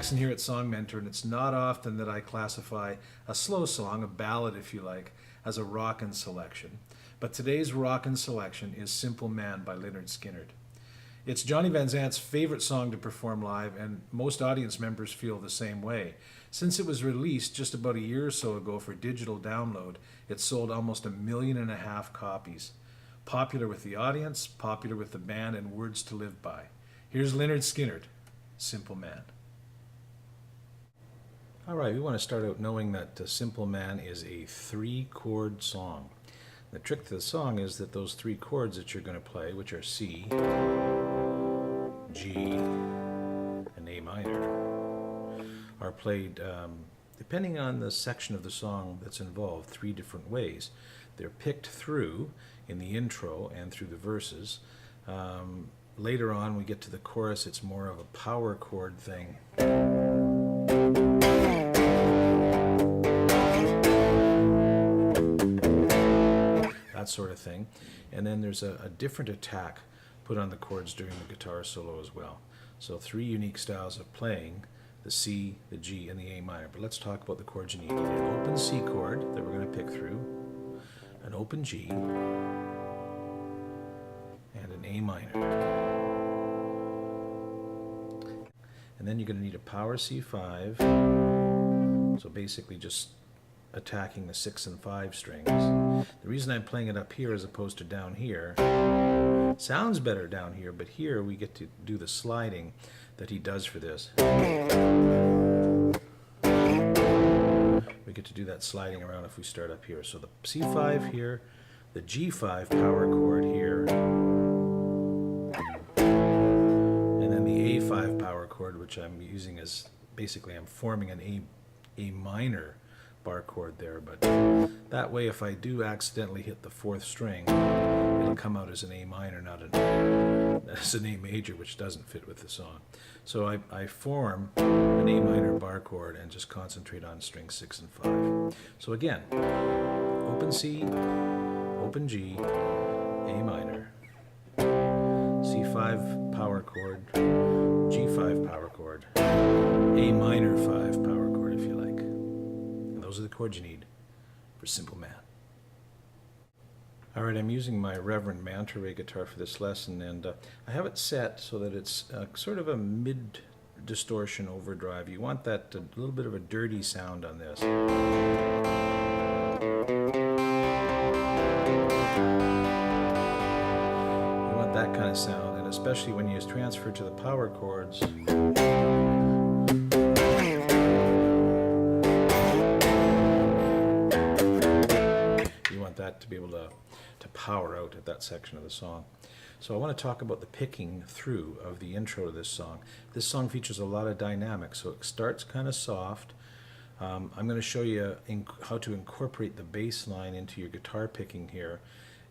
Jackson here at Song Mentor, and it's not often that I classify a slow song, a ballad if you like, as a rockin' selection. But today's rockin' selection is Simple Man by Lynyrd Skynyrd. It's Johnny Van Zant's favorite song to perform live, and most audience members feel the same way. Since it was released just about a year or so ago for digital download, it's sold almost 1.5 million copies. Popular with the audience, popular with the band, and words to live by. Here's Lynyrd Skynyrd, Simple Man. All right, we want to start out knowing that Simple Man is a 3-chord song. The trick to the song is that those 3 chords that you're going to play, which are C, G, and A minor, are played, depending on the section of the song that's involved, 3 different ways. They're picked through in the intro and through the verses. Later on, we get to the chorus, it's more of a power chord thing. That sort of thing. And then there's a different attack put on the chords during the guitar solo as well. So 3 unique styles of playing, the C, the G, and the A minor. But let's talk about the chords you need. You need an open C chord that we're going to pick through, an open G, and an A minor. And then you're going to need a power C5, so basically just attacking the 6 and 5 strings. The reason I'm playing it up here as opposed to down here, sounds better down here, but here we get to do the sliding that he does for this. We get to do that sliding around if we start up here. So the C5 here, the G5 power chord here, and then the A5 power chord, which I'm using as, basically I'm forming an A minor bar chord there, but that way if I do accidentally hit the 4th string, it'll come out as an A minor, not as an A major, which doesn't fit with the song. So I form an A minor bar chord and just concentrate on strings 6 and 5. So again, open C, open G, A minor, C5 power chord, G5 power chord, A minor 5 power chord if you like. Those are the chords you need for Simple Man. Alright, I'm using my Reverend Manta Ray guitar for this lesson, and I have it set so that it's sort of a mid-distortion overdrive. You want that little bit of a dirty sound on this. You want that kind of sound, and especially when you transfer to the power chords. That to be able to power out at that section of the song. So I want to talk about the picking through of the intro to this song. This song features a lot of dynamics, so it starts kind of soft. I'm going to show you how to incorporate the bass line into your guitar picking here,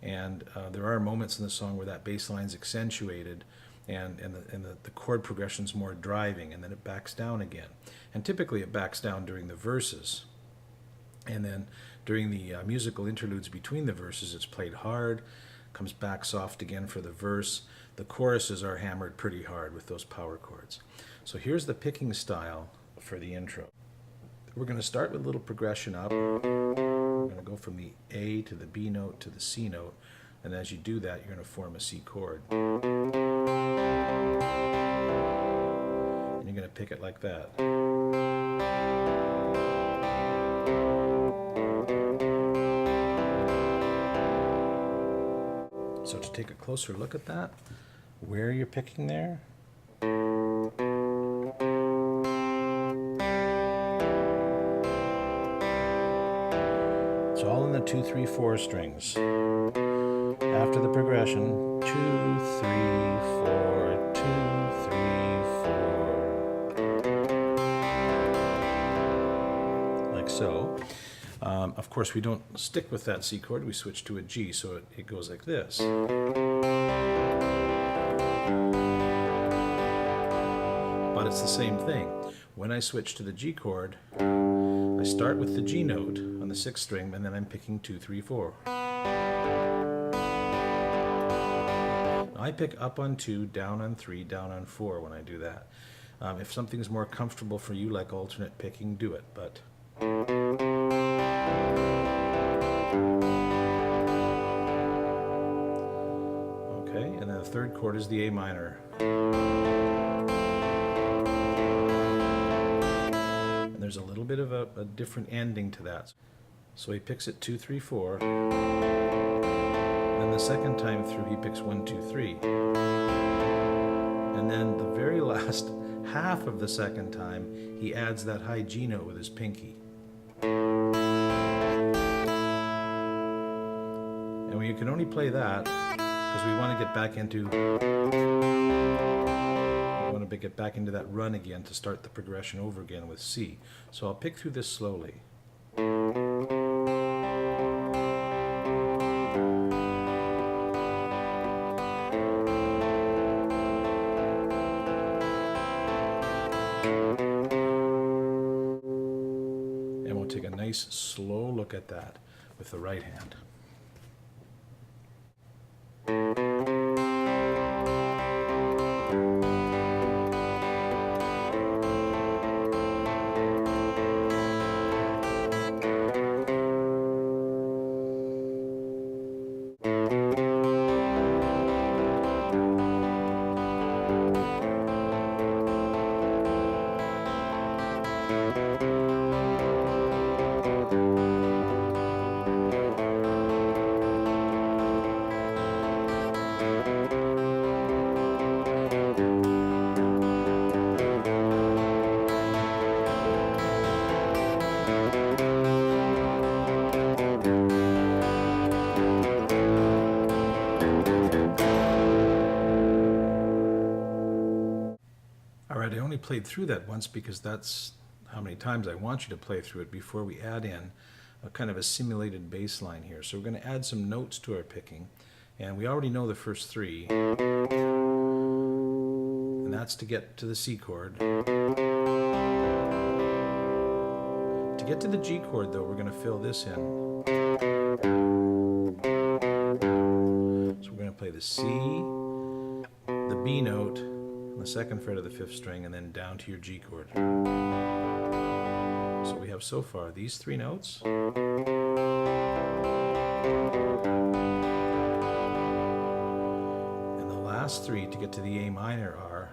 and there are moments in the song where that bass line is accentuated and the chord progression is more driving, and then it backs down again. And typically it backs down during the verses. And then during the musical interludes between the verses, it's played hard, comes back soft again for the verse. The choruses are hammered pretty hard with those power chords. So here's the picking style for the intro. We're going to start with a little progression up. We're going to go from the A to the B note to the C note. And as you do that, you're going to form a C chord. And you're going to pick it like that. So to take a closer look at that, where you're picking there, it's all in the 2, 3, 4 strings. After the progression, 2, 3, 4, 2, 3, 4, like so. Of course, we don't stick with that C chord, we switch to a G, so it goes like this. But it's the same thing. When I switch to the G chord, I start with the G note on the 6th string, and then I'm picking 2, 3, 4. I pick up on 2, down on 3, down on 4 when I do that. If something's more comfortable for you, like alternate picking, do it. But okay, and then the third chord is the A minor. And there's a little bit of a different ending to that. So he picks it 2, 3, 4. Then the second time through he picks 1, 2, 3. And then the very last half of the second time he adds that high G note with his pinky. And you can only play that because we want to get back into that run again to start the progression over again with C. So I'll pick through this slowly. And we'll take a nice slow look at that with the right hand. Alright, I only played through that once because that's how many times I want you to play through it before we add in a kind of a simulated bass line here. So we're going to add some notes to our picking, and we already know the first three, and that's to get to the C chord. To get to the G chord though, we're going to fill this in. So we're going to play the C, the B note, the second fret of the 5th string, and then down to your G chord. So we have so far these 3 notes, and the last 3 to get to the A minor are,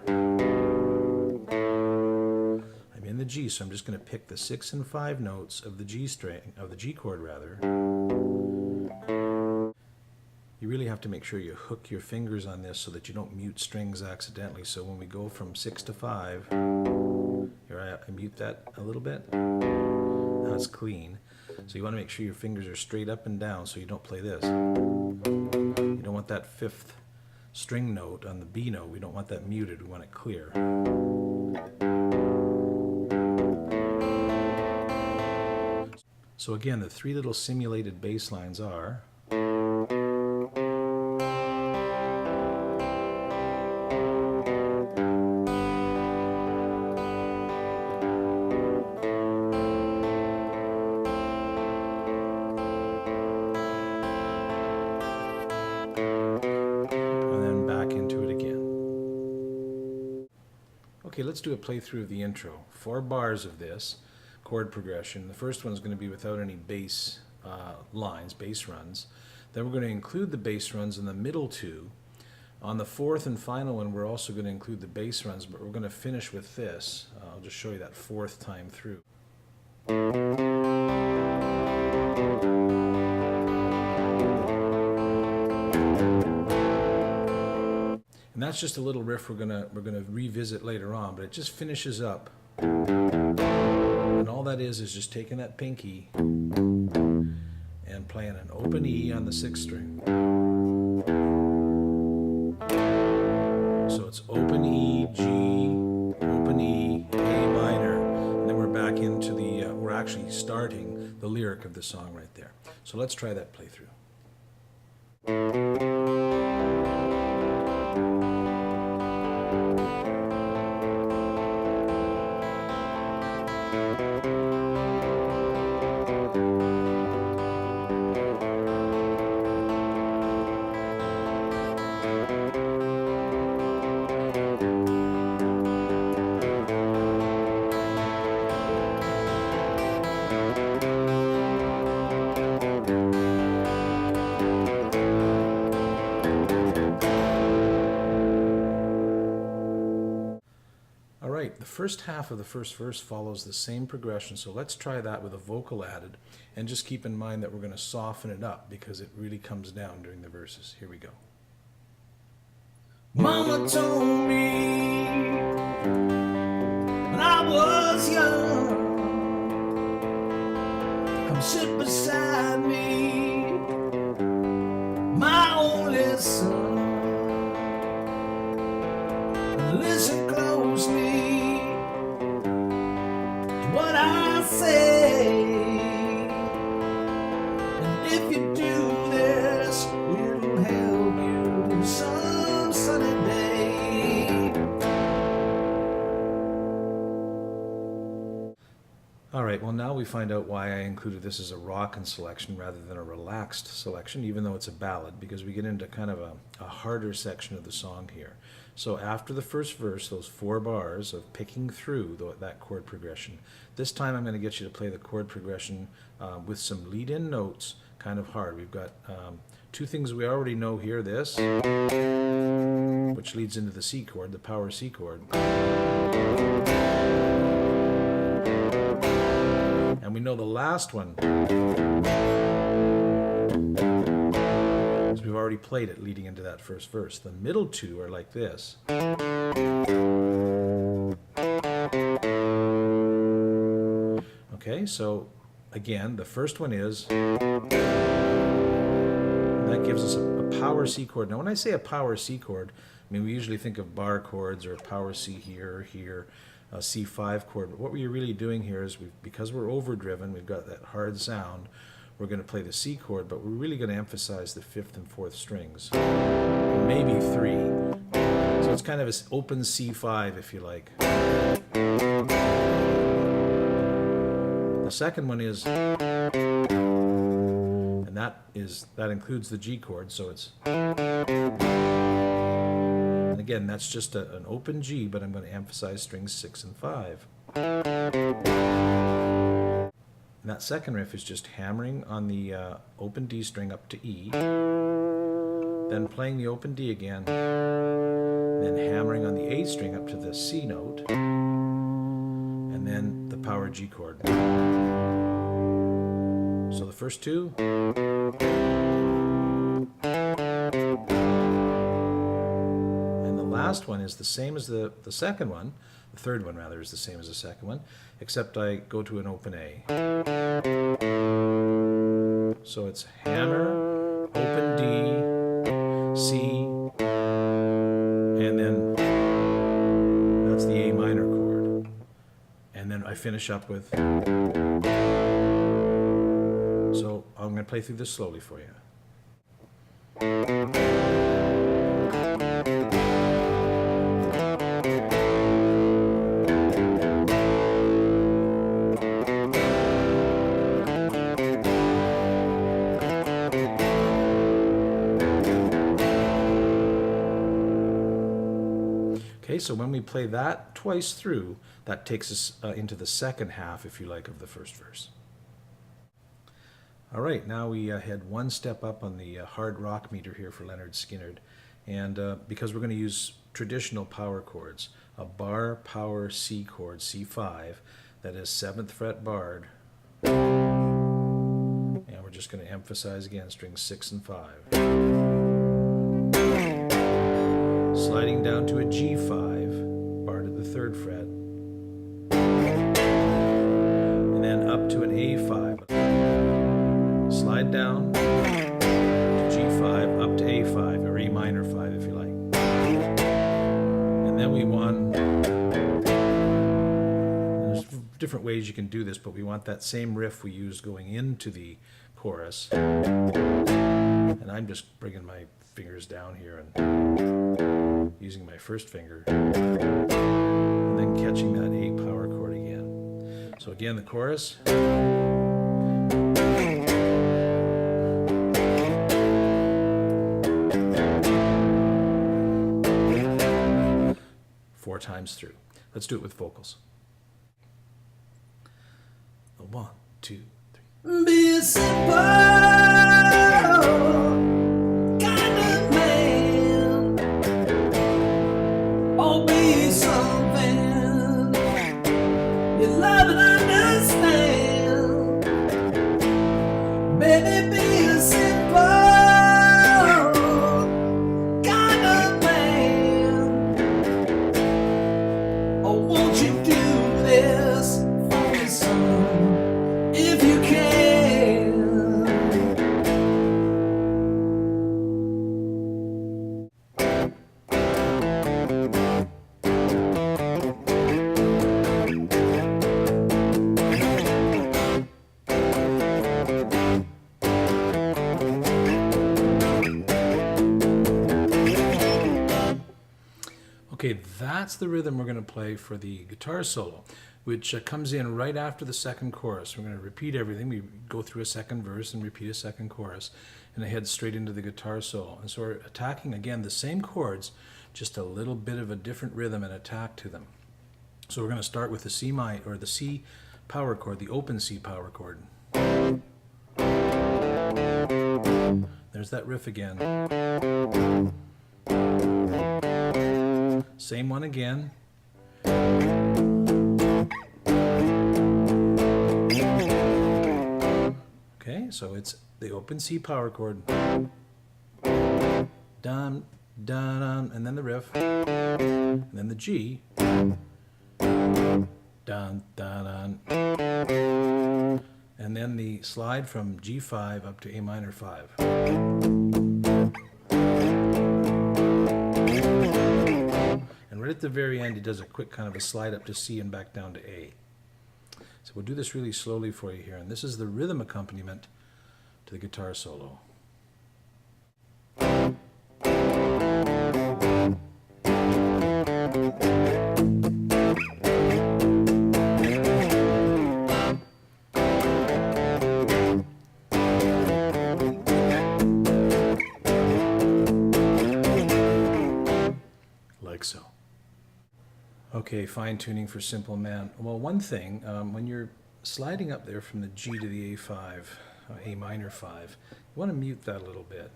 I'm in the G, so I'm just going to pick the 6 and 5 notes of the G string, of the G chord rather. You really have to make sure you hook your fingers on this so that you don't mute strings accidentally. So when we go from 6 to 5, here I mute that a little bit. That's clean. So you want to make sure your fingers are straight up and down so you don't play this. You don't want that 5th string note on the B note. We don't want that muted. We want it clear. So again, the 3 little simulated bass lines are Okay, let's do a playthrough of the intro. 4 bars of this chord progression. The first one is going to be without any bass lines, bass runs. Then we're going to include the bass runs in the middle 2. On the 4th and final one, we're also going to include the bass runs, but we're going to finish with this. I'll just show you that 4th time through. And that's just a little riff we're gonna revisit later on, but it just finishes up. And all that is just taking that pinky and playing an open E on the 6th string. So it's open E, G, open E, A minor, and then we're back into the, we're actually starting the lyric of the song right there. So let's try that playthrough. right, the first half of the first verse follows the same progression, so let's try that with a vocal added, and just keep in mind that we're going to soften it up because it really comes down during the verses. Here we go. Mama told me when I was young, come sit beside me, my only son, and listen closely to what I say, and if you do this, it'll help you some sunny day. All right, well now we find out why I included this as a rockin' selection rather than a relaxed selection, even though it's a ballad, because we get into kind of a harder section of the song here. So after the first verse, those 4 bars of picking through that chord progression, this time I'm going to get you to play the chord progression with some lead-in notes kind of hard. We've got 2 things we already know here, this, which leads into the C chord, the power C chord. And we know the last one, because we've already played it leading into that first verse. The middle 2 are like this. Okay, so again, the first one is, and that gives us a power C chord. Now when I say a power C chord, I mean we usually think of bar chords or a power C here or here, a C5 chord, but what we're really doing here is, because we're overdriven, we've got that hard sound, we're going to play the C chord, but we're really going to emphasize the 5th and 4th strings, maybe 3. So it's kind of an open C5 if you like. The second one is, and that includes the G chord, so it's, and again, that's just an open G, but I'm going to emphasize strings 6 and 5. And that second riff is just hammering on the open D string up to E, then playing the open D again, then hammering on the A string up to the C note, and then the power G chord. So the first 2, and the last one is the same as the second one. The third one, rather, is the same as the second one, except I go to an open A. So it's hammer, open D, C, and then that's the A minor chord. And then I finish up with, so I'm going to play through this slowly for you. Okay, so when we play that twice through, that takes us into the second half, if you like, of the first verse. All right, now we head one step up on the hard rock meter here for Lynyrd Skynyrd, and because we're going to use traditional power chords, a bar power C chord, C5, that is 7th fret barred, and we're just going to emphasize again strings 6 and 5. Sliding down to a G5, barred at the 3rd fret, and then up to an A5. Slide down to G5, up to A5, or A minor 5 if you like. And then we want, there's different ways you can do this, but we want that same riff we used going into the chorus. And I'm just bringing my fingers down here and using my first finger, and then catching that A power chord again. So again, the chorus. 4 times through. Let's do it with vocals. 1, 2, 3. Be a simple kind of man, or be something Okay, that's the rhythm we're going to play for the guitar solo, which comes in right after the second chorus. We're going to repeat everything. We go through a second verse and repeat a second chorus, and it heads straight into the guitar solo. And so we're attacking, again, the same chords, just a little bit of a different rhythm and attack to them. So we're going to start with the C minor, or the C power chord, the open C power chord. There's that riff again. Same one again. Okay, so it's the open C power chord. Dun, dun, dun, and then the riff. And then the G. Dun, dun, dun. And then the slide from G5 up to A minor 5. And right at the very end, he does a quick kind of a slide up to C and back down to A. So we'll do this really slowly for you here. And this is the rhythm accompaniment to the guitar solo. Like so. Okay, fine tuning for Simple Man. Well, one thing, when you're sliding up there from the G to the A5, A minor 5, you want to mute that a little bit.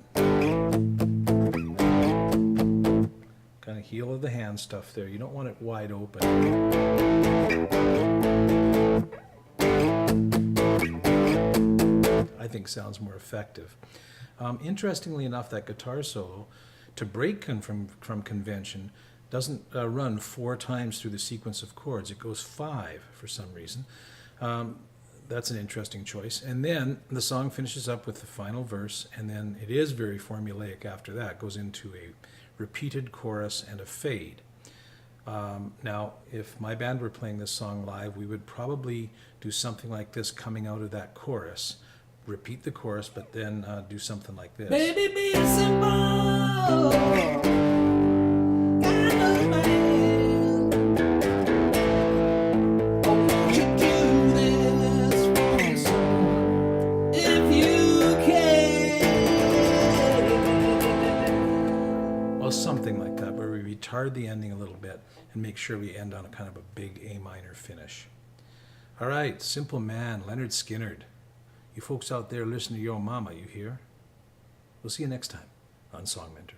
Kind of heel of the hand stuff there. You don't want it wide open. I think sounds more effective. Interestingly enough, that guitar solo, to break from convention, doesn't run 4 times through the sequence of chords. It goes 5 for some reason. That's an interesting choice. And then the song finishes up with the final verse, and then it is very formulaic after that. It goes into a repeated chorus and a fade. Now, if my band were playing this song live, we would probably do something like this coming out of that chorus. Repeat the chorus, but then do something like this. Baby, be simple. Kind of man. Oh, won't you do this for me, son? If you can. Well, something like that, where we retard the ending a little bit and make sure we end on a kind of a big A minor finish. All right, Simple Man, Lynyrd Skynyrd. You folks out there listen to your mama, you hear? We'll see you next time on Song Mentor.